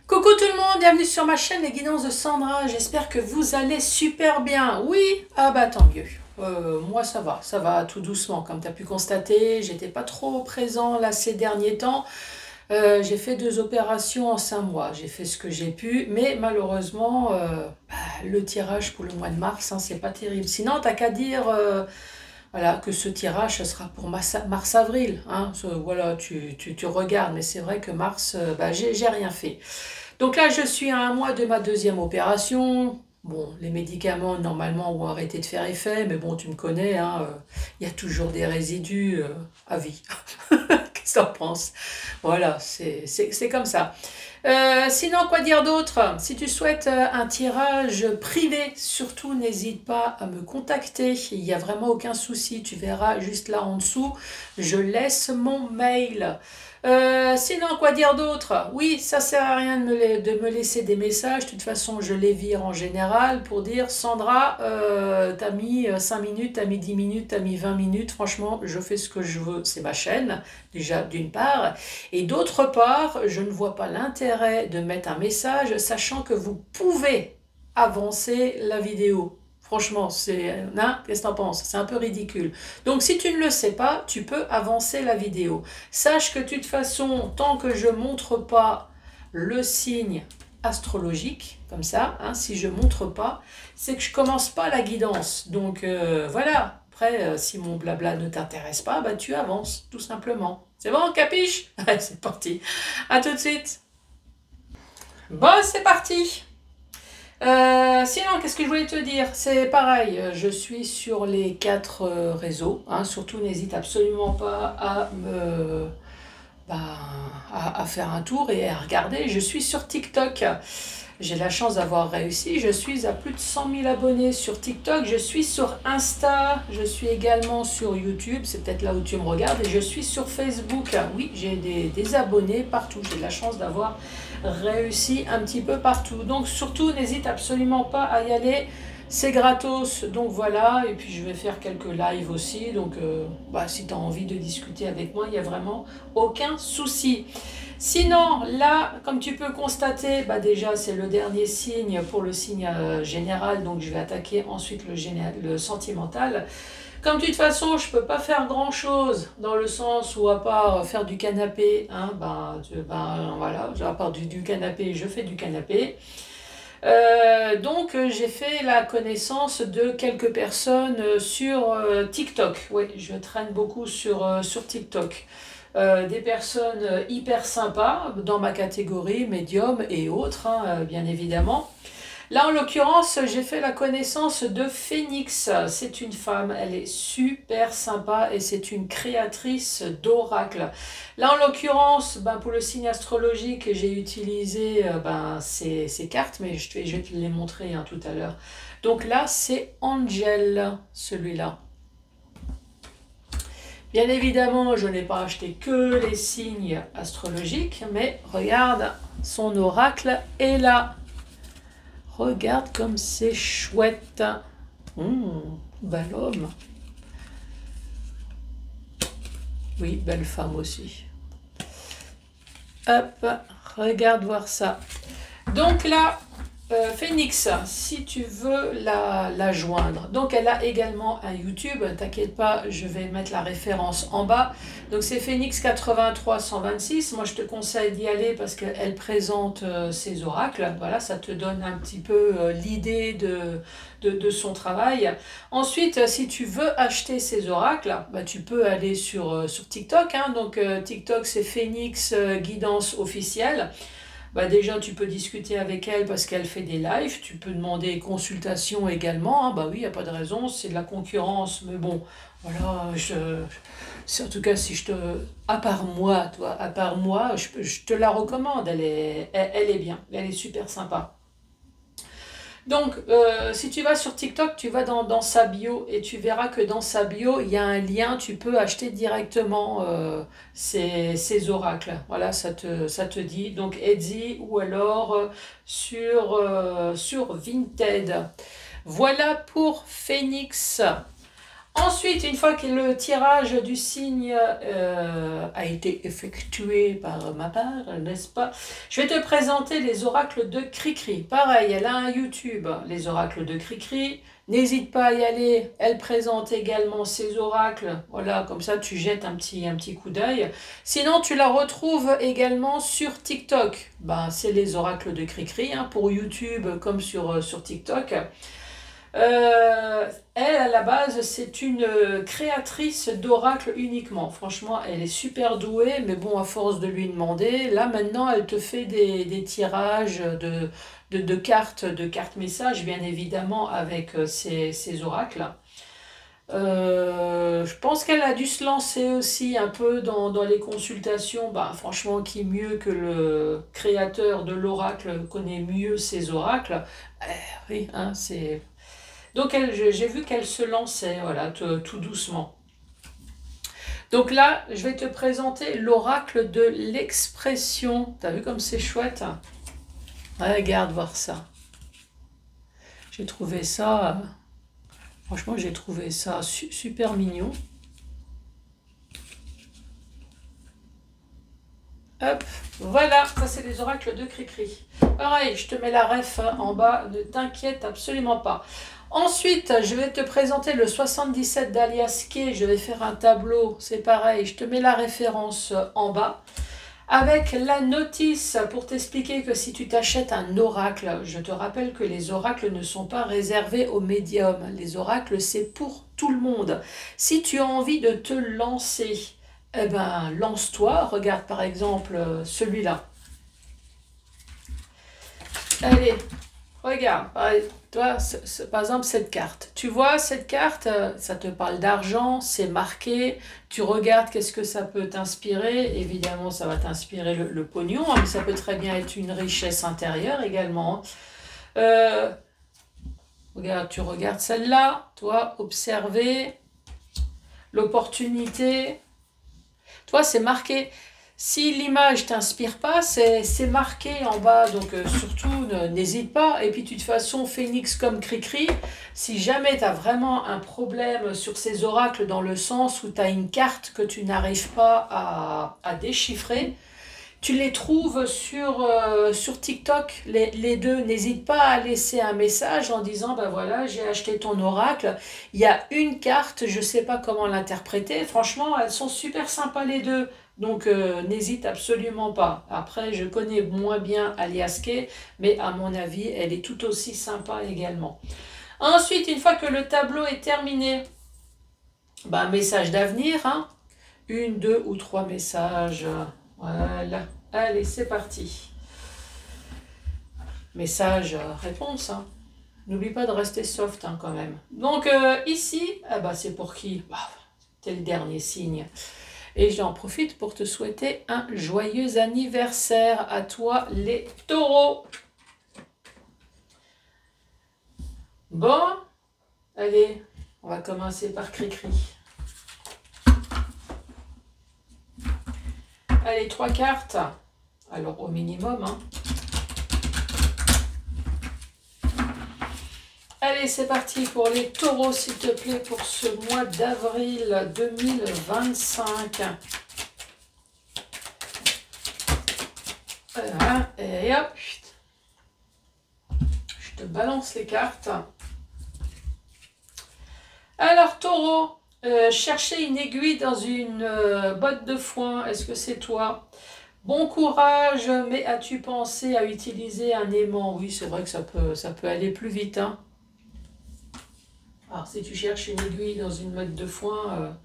Coucou tout le monde, bienvenue sur ma chaîne Les Guidances de Sandra, j'espère que vous allez super bien. Oui, ah bah tant mieux. Moi ça va tout doucement comme tu as pu constater, j'étais pas trop présent là ces derniers temps. J'ai fait 2 opérations en 5 mois, j'ai fait ce que j'ai pu, mais malheureusement le tirage pour le mois de mars, hein, c'est pas terrible. Sinon t'as qu'à dire voilà, que ce tirage ce sera pour mars-avril. Hein. Voilà, tu regardes, mais c'est vrai que mars, j'ai rien fait. Donc là, je suis à 1 mois de ma deuxième opération. Bon, les médicaments, normalement, vont arrêter de faire effet, mais bon, tu me connais, hein, il y a toujours des résidus à vie. Qu'est-ce que t'en penses? Voilà, c'est comme ça. Sinon, quoi dire d'autre? Si tu souhaites un tirage privé, surtout n'hésite pas à me contacter. Il n'y a vraiment aucun souci. Tu verras juste là en dessous, je laisse mon mail. Sinon, quoi dire d'autre? Oui, ça sert à rien de me laisser des messages. De toute façon, je les vire en général pour dire Sandra, t'as mis 5 minutes, t'as mis 10 minutes, t'as mis 20 minutes. Franchement, je fais ce que je veux. C'est ma chaîne, déjà d'une part. Et d'autre part, je ne vois pas l'intérêt de mettre un message, sachant que vous pouvez avancer la vidéo. Franchement, qu'est-ce que t'en penses? C'est un peu ridicule. Donc, si tu ne le sais pas, tu peux avancer la vidéo. Sache que de toute façon, tant que je ne montre pas le signe astrologique, comme ça, hein, si je ne montre pas, c'est que je ne commence pas la guidance. Donc, voilà. Après, si mon blabla ne t'intéresse pas, bah, tu avances, tout simplement. C'est bon, capiche? Allez, c'est parti. À tout de suite. Bon, c'est parti. Sinon, qu'est-ce que je voulais te dire? C'est pareil, je suis sur les 4 réseaux. Hein, surtout, n'hésite absolument pas bah, à faire un tour et à regarder. Je suis sur TikTok. J'ai la chance d'avoir réussi. Je suis à plus de 100 000 abonnés sur TikTok. Je suis sur Insta. Je suis également sur YouTube. C'est peut-être là où tu me regardes. Et je suis sur Facebook. Oui, j'ai des abonnés partout. J'ai la chance d'avoir réussi un petit peu partout. Donc surtout, n'hésite absolument pas à y aller. C'est gratos, donc voilà, et puis je vais faire quelques lives aussi, donc si tu as envie de discuter avec moi, il n'y a vraiment aucun souci. Sinon, là, comme tu peux constater, déjà c'est le dernier signe pour le signe général, donc je vais attaquer ensuite le sentimental. Comme de toute façon, je ne peux pas faire grand-chose, dans le sens où à part faire du canapé, hein, voilà, à part du canapé, je fais du canapé. Donc j'ai fait la connaissance de quelques personnes sur TikTok. Oui, je traîne beaucoup sur TikTok. Des personnes hyper sympas dans ma catégorie, médium et autres, hein, bien évidemment. Là, en l'occurrence, j'ai fait la connaissance de Phénix. C'est une femme, elle est super sympa et c'est une créatrice d'oracles. Là, en l'occurrence, pour le signe astrologique, j'ai utilisé ces cartes, mais je vais te les montrer hein, tout à l'heure. Donc là, c'est Angel, celui-là. Bien évidemment, je n'ai pas acheté que les signes astrologiques, mais regarde, son oracle est là. Regarde comme c'est chouette. Bel homme. Oui, belle femme aussi. Hop, regarde voir ça. Donc là, Phénix, si tu veux la joindre. Donc elle a également un YouTube, t'inquiète pas, je vais mettre la référence en bas. Donc c'est Phénix 83 126. Moi je te conseille d'y aller parce qu'elle présente ses oracles. Voilà, ça te donne un petit peu l'idée de son travail. Ensuite, si tu veux acheter ses oracles, tu peux aller sur TikTok. Hein. Donc TikTok c'est Phénix Guidance officielle. Déjà, tu peux discuter avec elle parce qu'elle fait des lives. Tu peux demander consultation également. Hein. Oui, il n'y a pas de raison. C'est de la concurrence. Mais bon, voilà. En tout cas, si à part moi, je te la recommande. Elle est bien. Elle est super sympa. Donc, si tu vas sur TikTok, tu vas dans sa bio et tu verras que dans sa bio, il y a un lien, tu peux acheter directement ces oracles. Voilà, ça te dit. Donc, Etsy ou alors sur Vinted. Voilà pour Phénix. Ensuite, une fois que le tirage du signe a été effectué par ma part, n'est-ce pas? Je vais te présenter les oracles de Cricri. Pareil, elle a un YouTube, les oracles de Cricri. N'hésite pas à y aller. Elle présente également ses oracles. Voilà, comme ça tu jettes un petit coup d'œil. Sinon, tu la retrouves également sur TikTok. Ben, c'est les oracles de Cricri, hein, pour YouTube comme sur TikTok. Elle, à la base, c'est une créatrice d'oracles uniquement. Franchement, elle est super douée, mais bon, à force de lui demander, là maintenant, elle te fait des tirages de cartes messages, bien évidemment, avec ses oracles. Je pense qu'elle a dû se lancer aussi un peu dans les consultations. Bah, franchement, qui mieux que le créateur de l'oracle connaît mieux ses oracles? Oui, hein, c'est... Donc j'ai vu qu'elle se lançait, voilà, tout doucement. Donc là, je vais te présenter l'oracle de l'expression. T'as vu comme c'est chouette? Regarde voir ça. J'ai trouvé ça, franchement, j'ai trouvé ça super mignon. Hop, voilà, ça c'est les oracles de Cricri. Pareil, je te mets la ref en bas, ne t'inquiète absolument pas. Ensuite, je vais te présenter le 77 d'Alias Kay. Je vais faire un tableau, c'est pareil, je te mets la référence en bas. Avec la notice pour t'expliquer que si tu t'achètes un oracle, je te rappelle que les oracles ne sont pas réservés aux médiums. Les oracles, c'est pour tout le monde. Si tu as envie de te lancer, eh ben, lance-toi. Regarde par exemple celui-là. Allez, regarde, toi, par exemple cette carte. Tu vois cette carte, ça te parle d'argent, c'est marqué. Tu regardes qu'est-ce que ça peut t'inspirer. Évidemment, ça va t'inspirer le pognon, hein, mais ça peut très bien être une richesse intérieure également. Regarde, tu regardes celle-là, toi, observer l'opportunité. Toi, c'est marqué. Si l'image t'inspire pas, c'est marqué en bas, donc surtout n'hésite pas. Et puis de toute façon, Phénix comme Cricri, si jamais tu as vraiment un problème sur ces oracles dans le sens où tu as une carte que tu n'arrives pas à déchiffrer, tu les trouves sur TikTok, les deux. N'hésite pas à laisser un message en disant, ben voilà, j'ai acheté ton oracle, il y a une carte, je ne sais pas comment l'interpréter. Franchement, elles sont super sympas les deux. Donc n'hésite absolument pas. Après, je connais moins bien Alias Kay, mais à mon avis, elle est tout aussi sympa également. Ensuite, une fois que le tableau est terminé, ben, message d'avenir, hein. Une, deux ou trois messages. Voilà. Allez, c'est parti. Message, réponse, hein. N'oublie pas de rester soft, hein, quand même. Donc ici, ah bah, c'est pour qui? Bah, c'est le dernier signe. Et j'en profite pour te souhaiter un joyeux anniversaire à toi les taureaux. Bon, allez, on va commencer par Cricri. Allez, 3 cartes. Alors au minimum, hein. Allez, c'est parti pour les taureaux, s'il te plaît, pour ce mois d'avril 2025. Voilà, et hop. Je te balance les cartes. Alors, taureau, chercher une aiguille dans une botte de foin, est-ce que c'est toi? Bon courage, mais as-tu pensé à utiliser un aimant? Oui, c'est vrai que ça peut aller plus vite, hein. Alors, si tu cherches une aiguille dans une botte de foin,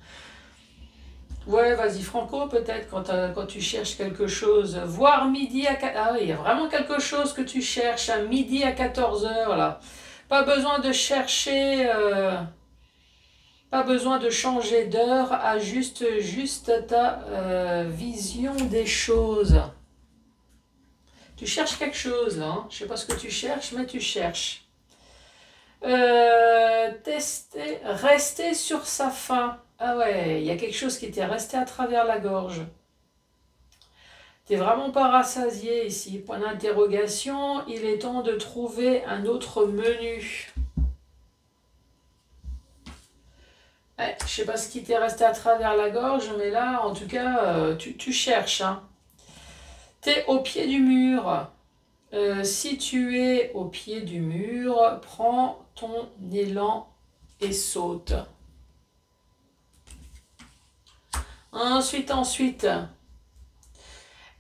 ouais, vas-y, Franco, peut-être, quand tu cherches quelque chose. Voir midi à... Ah oui, il y a vraiment quelque chose que tu cherches à midi à 14 h, là. Pas besoin de chercher... pas besoin de changer d'heure, ajuste juste ta vision des choses. Tu cherches quelque chose, là, hein. Je ne sais pas ce que tu cherches, mais tu cherches. Rester sur sa faim. Ah ouais, il y a quelque chose qui t'est resté à travers la gorge. T'es vraiment pas rassasié ici. Point d'interrogation, il est temps de trouver un autre menu. Ouais, je sais pas ce qui t'est resté à travers la gorge, mais là, en tout cas, tu cherches. Hein. Tu es au pied du mur. Si tu es au pied du mur, prends ton élan et saute. Ensuite,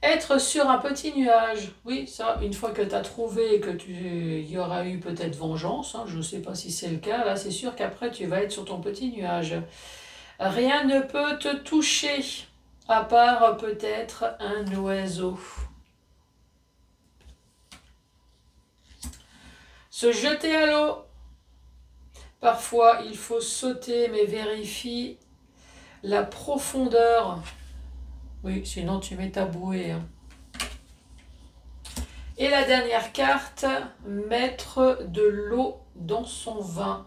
être sur un petit nuage. Oui, ça, une fois que tu as trouvé que il y aura eu peut-être vengeance, hein, je ne sais pas si c'est le cas, là c'est sûr qu'après tu vas être sur ton petit nuage. Rien ne peut te toucher, à part peut-être un oiseau. Se jeter à l'eau. Parfois, il faut sauter, mais vérifie la profondeur. Oui, sinon tu mets ta bouée. Hein. Et la dernière carte, mettre de l'eau dans son vin.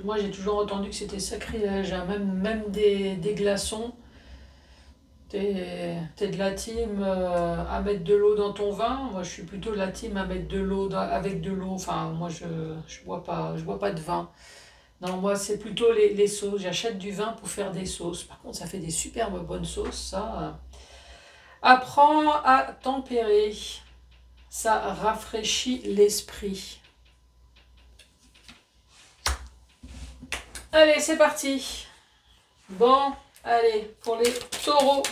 Moi, j'ai toujours entendu que c'était sacrilège, hein. Même des glaçons. T'es de la team à mettre de l'eau dans ton vin. Moi, je suis plutôt de la team à mettre de l'eau avec de l'eau. Enfin, moi, je bois pas de vin. Non, moi, c'est plutôt les sauces. J'achète du vin pour faire des sauces. Par contre, ça fait des superbes bonnes sauces, ça. Apprends à tempérer. Ça rafraîchit l'esprit. Allez, c'est parti. Bon, allez, pour les taureaux.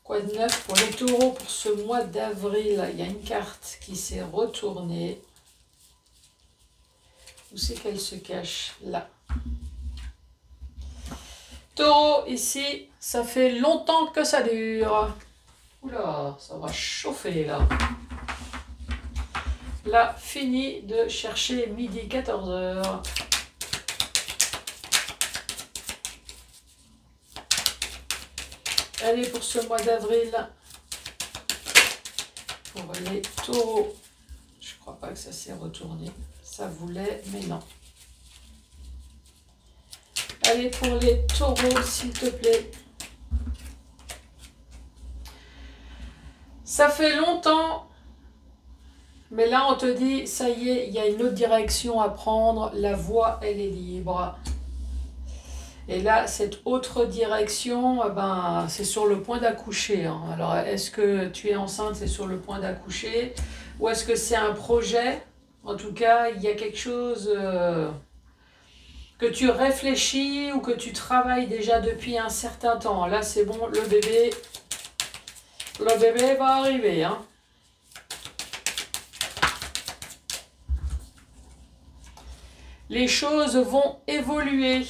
Quoi de neuf pour les taureaux pour ce mois d'avril? Il y a une carte qui s'est retournée. Où c'est qu'elle se cache? Là. Taureau, ici, ça fait longtemps que ça dure. Oula, ça va chauffer là. Là, fini de chercher midi 14h. Allez, pour ce mois d'avril, pour les taureaux, je crois pas que ça s'est retourné. Ça voulait, mais non. Allez, pour les taureaux, s'il te plaît. Ça fait longtemps, mais là, on te dit, ça y est, il y a une autre direction à prendre. La voie, elle est libre. Et là, cette autre direction, ben, c'est sur le point d'accoucher. Hein. Alors, est-ce que tu es enceinte, c'est sur le point d'accoucher? Ou est-ce que c'est un projet? En tout cas, il y a quelque chose que tu réfléchis ou que tu travailles déjà depuis un certain temps. Là, c'est bon, le bébé va arriver. Hein. Les choses vont évoluer.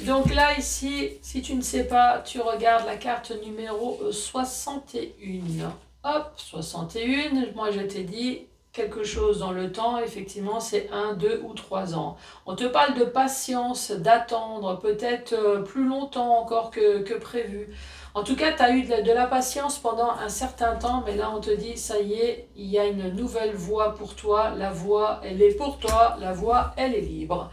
Donc là, ici, si tu ne sais pas, tu regardes la carte numéro 61. Hop, 61, moi je t'ai dit quelque chose dans le temps, effectivement, c'est 1, 2 ou 3 ans. On te parle de patience, d'attendre peut-être plus longtemps encore que prévu. En tout cas, tu as eu de la patience pendant un certain temps, mais là, on te dit, ça y est, il y a une nouvelle voie pour toi. La voie, elle est pour toi. La voie, elle est libre.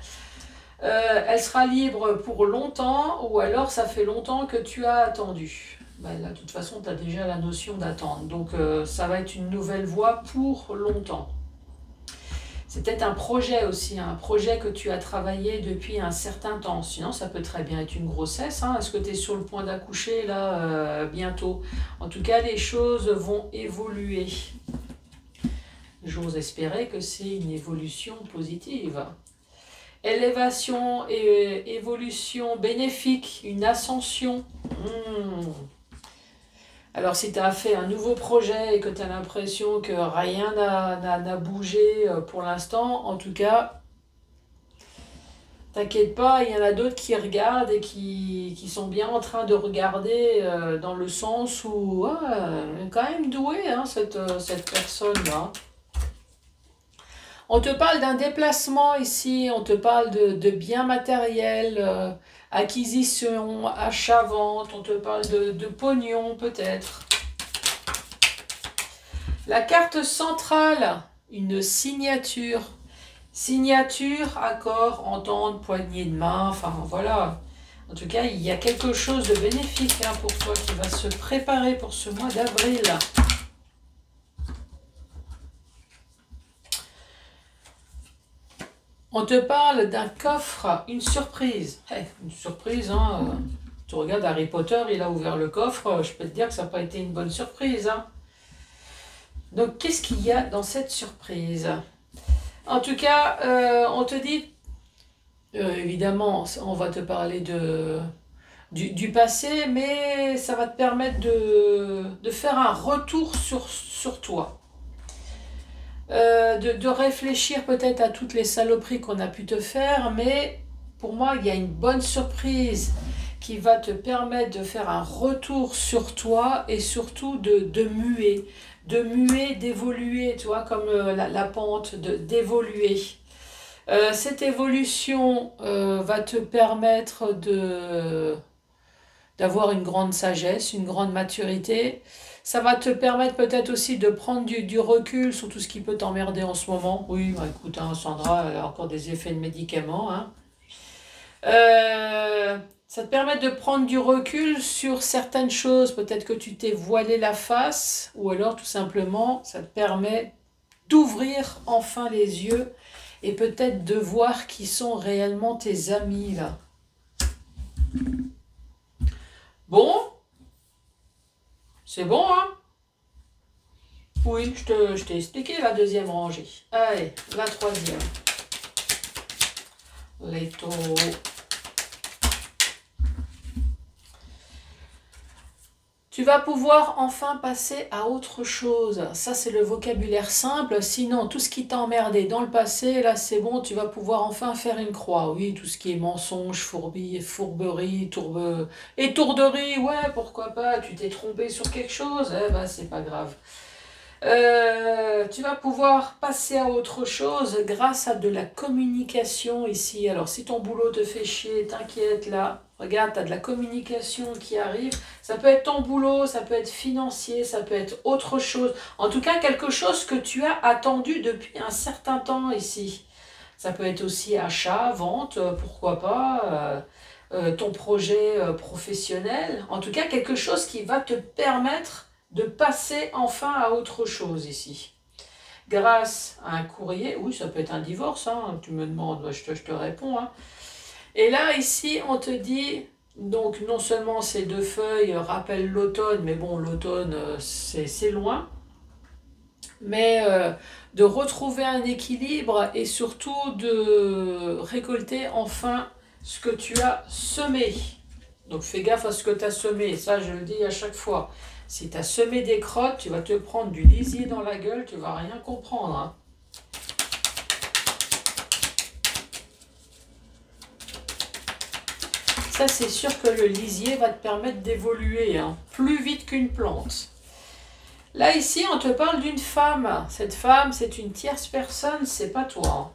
Elle sera libre pour longtemps, ou alors ça fait longtemps que tu as attendu. Ben là, de toute façon, tu as déjà la notion d'attendre. Donc, ça va être une nouvelle voie pour longtemps. C'est peut-être un projet aussi, un projet que tu as travaillé depuis un certain temps. Sinon, ça peut très bien être une grossesse. Hein. Est-ce que tu es sur le point d'accoucher là bientôt? En tout cas, les choses vont évoluer. J'ose espérer que c'est une évolution positive. Élévation et évolution bénéfique, une ascension. Alors si tu as fait un nouveau projet et que tu as l'impression que rien n'a bougé pour l'instant, en tout cas, t'inquiète pas, il y en a d'autres qui regardent et qui sont bien en train de regarder dans le sens où elle est quand même douée, hein, cette personne-là. On te parle d'un déplacement ici, on te parle de biens matériels, acquisition, achat-vente, on te parle de pognon peut-être. La carte centrale, une signature. Signature, accord, entente, poignée de main, enfin voilà. En tout cas, il y a quelque chose de bénéfique hein, pour toi qui va se préparer pour ce mois d'avril. On te parle d'un coffre, une surprise. Une surprise, hein. Tu regardes Harry Potter, il a ouvert le coffre, je peux te dire que ça n'a pas été une bonne surprise, hein. Donc, qu'est-ce qu'il y a dans cette surprise? En tout cas, on te dit, évidemment, on va te parler du passé, mais ça va te permettre de faire un retour sur toi. De réfléchir peut-être à toutes les saloperies qu'on a pu te faire, mais pour moi, il y a une bonne surprise qui va te permettre de faire un retour sur toi et surtout de muer, d'évoluer, tu vois, comme la pente, d'évoluer. Cette évolution va te permettre d'avoir une grande sagesse, une grande maturité. Ça va te permettre peut-être aussi de prendre du recul sur tout ce qui peut t'emmerder en ce moment. Oui, bah, écoute, hein, Sandra, elle a encore des effets de médicaments, hein. Ça te permet de prendre du recul sur certaines choses. Peut-être que tu t'es voilé la face, ou alors tout simplement, ça te permet d'ouvrir enfin les yeux et peut-être de voir qui sont réellement tes amis, là. Bon, c'est bon, hein? Oui, je t'ai expliqué la deuxième rangée. Allez, la troisième. Les taureaux. Tu vas pouvoir enfin passer à autre chose. Ça, c'est le vocabulaire simple. Sinon, tout ce qui t'a emmerdé dans le passé, là, c'est bon, tu vas pouvoir enfin faire une croix. Oui, tout ce qui est mensonge, fourberie, étourderie, ouais, pourquoi pas. Tu t'es trompé sur quelque chose, eh ben, c'est pas grave. Tu vas pouvoir passer à autre chose grâce à de la communication ici. Alors, si ton boulot te fait chier, t'inquiète, là, regarde, tu as de la communication qui arrive. Ça peut être ton boulot, ça peut être financier, ça peut être autre chose. En tout cas, quelque chose que tu as attendu depuis un certain temps ici. Ça peut être aussi achat, vente, pourquoi pas, ton projet professionnel. En tout cas, quelque chose qui va te permettre de passer enfin à autre chose ici. Grâce à un courrier, oui, ça peut être un divorce, hein, tu me demandes, je te réponds, hein. Et là, ici, on te dit, donc non seulement ces deux feuilles rappellent l'automne, mais bon, l'automne, c'est loin, mais de retrouver un équilibre et surtout de récolter enfin ce que tu as semé. Donc fais gaffe à ce que tu as semé, ça je le dis à chaque fois. Si tu as semé des crottes, tu vas te prendre du lisier dans la gueule, tu vas rien comprendre, hein. Ça, c'est sûr que le lisier va te permettre d'évoluer, hein, plus vite qu'une plante. Là, ici, on te parle d'une femme. Cette femme, c'est une tierce personne, c'est pas toi, hein.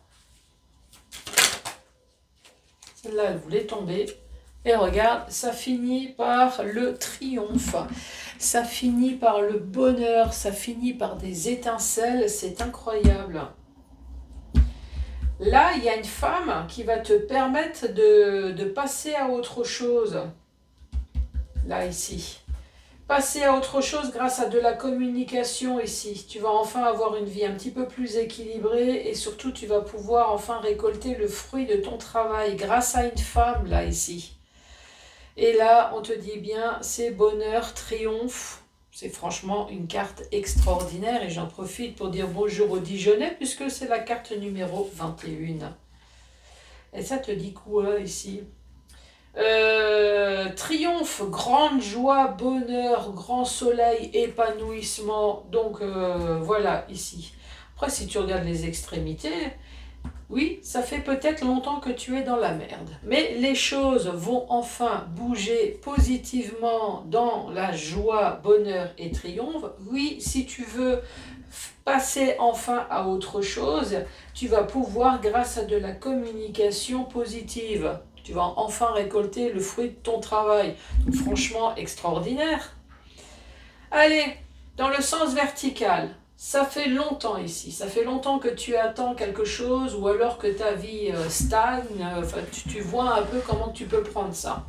Celle-là, elle voulait tomber. Et regarde, ça finit par le triomphe. Ça finit par le bonheur, ça finit par des étincelles, c'est incroyable. Là, il y a une femme qui va te permettre de passer à autre chose. Là, ici. Passer à autre chose grâce à de la communication ici. Tu vas enfin avoir une vie un petit peu plus équilibrée et surtout, tu vas pouvoir enfin récolter le fruit de ton travail grâce à une femme, là, ici. Et là, on te dit bien, c'est bonheur, triomphe. C'est franchement une carte extraordinaire et j'en profite pour dire bonjour aux Dijonnais puisque c'est la carte numéro 21. Et ça te dit quoi ici? Triomphe, grande joie, bonheur, grand soleil, épanouissement. Donc voilà ici. Après, si tu regardes les extrémités, oui, ça fait peut-être longtemps que tu es dans la merde. Mais les choses vont enfin bouger positivement dans la joie, bonheur et triomphe. Oui, si tu veux passer enfin à autre chose, tu vas pouvoir, grâce à de la communication positive, tu vas enfin récolter le fruit de ton travail. Donc, franchement, extraordinaire. Allez, dans le sens vertical. Ça fait longtemps ici, ça fait longtemps que tu attends quelque chose ou alors que ta vie stagne, enfin, tu vois un peu comment tu peux prendre ça.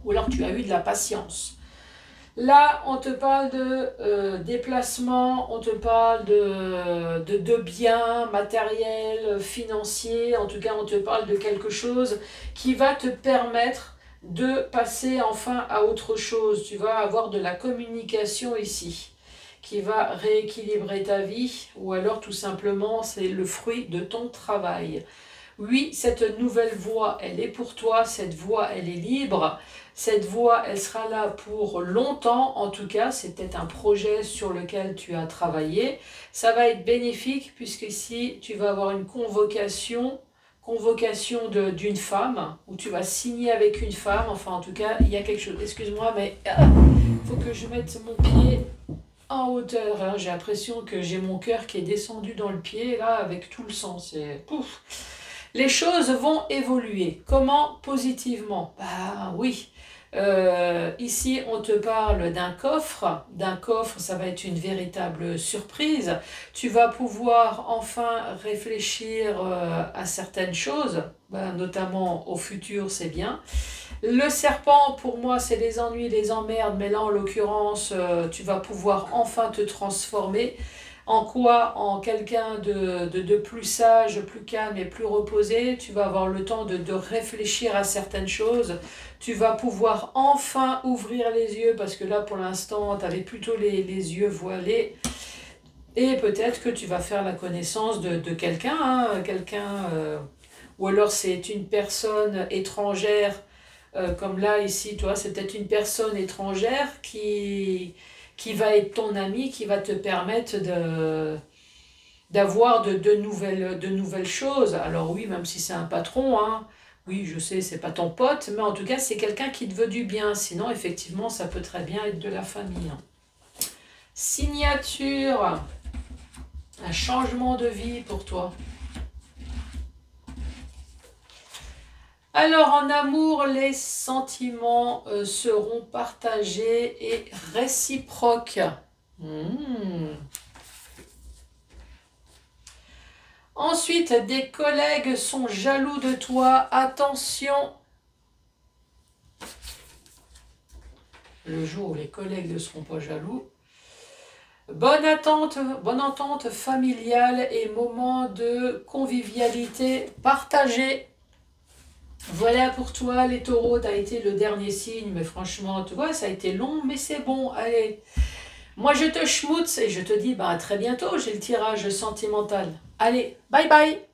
Ou alors tu as eu de la patience. Là, on te parle de déplacement, on te parle de biens matériels, financiers, en tout cas, on te parle de quelque chose qui va te permettre de passer enfin à autre chose. Tu vas avoir de la communication ici qui va rééquilibrer ta vie, ou alors tout simplement, c'est le fruit de ton travail. Oui, cette nouvelle voie, elle est pour toi, cette voie, elle est libre, cette voie, elle sera là pour longtemps, en tout cas, c'est peut-être un projet sur lequel tu as travaillé. Ça va être bénéfique, puisque ici, tu vas avoir une convocation d'une femme, où tu vas signer avec une femme, enfin en tout cas, il y a quelque chose, excuse-moi, mais il faut que je mette mon pied en hauteur, hein. J'ai l'impression que j'ai mon cœur qui est descendu dans le pied, là, avec tout le sang, c'est pouf. Les choses vont évoluer. Comment? Positivement. Bah oui. Ici, on te parle d'un coffre. D'un coffre, ça va être une véritable surprise. Tu vas pouvoir enfin réfléchir à certaines choses, bah, notamment au futur, c'est bien. Le serpent, pour moi, c'est les ennuis, les emmerdes, mais là, en l'occurrence, tu vas pouvoir enfin te transformer. En quoi? En quelqu'un de plus sage, plus calme et plus reposé. Tu vas avoir le temps de réfléchir à certaines choses. Tu vas pouvoir enfin ouvrir les yeux, parce que là, pour l'instant, tu avais plutôt les yeux voilés. Et peut-être que tu vas faire la connaissance de quelqu'un, hein, ou alors c'est une personne étrangère, comme là, ici, toi, c'est peut-être une personne étrangère qui va être ton ami, qui va te permettre d'avoir de nouvelles choses. Alors oui, même si c'est un patron, hein, oui, je sais, c'est pas ton pote, mais en tout cas, c'est quelqu'un qui te veut du bien. Sinon, effectivement, ça peut très bien être de la famille, hein. Signature, un changement de vie pour toi. Alors, en amour, les sentiments seront partagés et réciproques. Ensuite, des collègues sont jaloux de toi. Attention! Le jour où les collègues ne seront pas jaloux. Bonne entente familiale et moment de convivialité partagée. Voilà pour toi les taureaux, tu as été le dernier signe, mais franchement, tu vois, ça a été long, mais c'est bon, allez. Moi je te schmutz et je te dis bah, à très bientôt, j'ai le tirage sentimental. Allez, bye bye!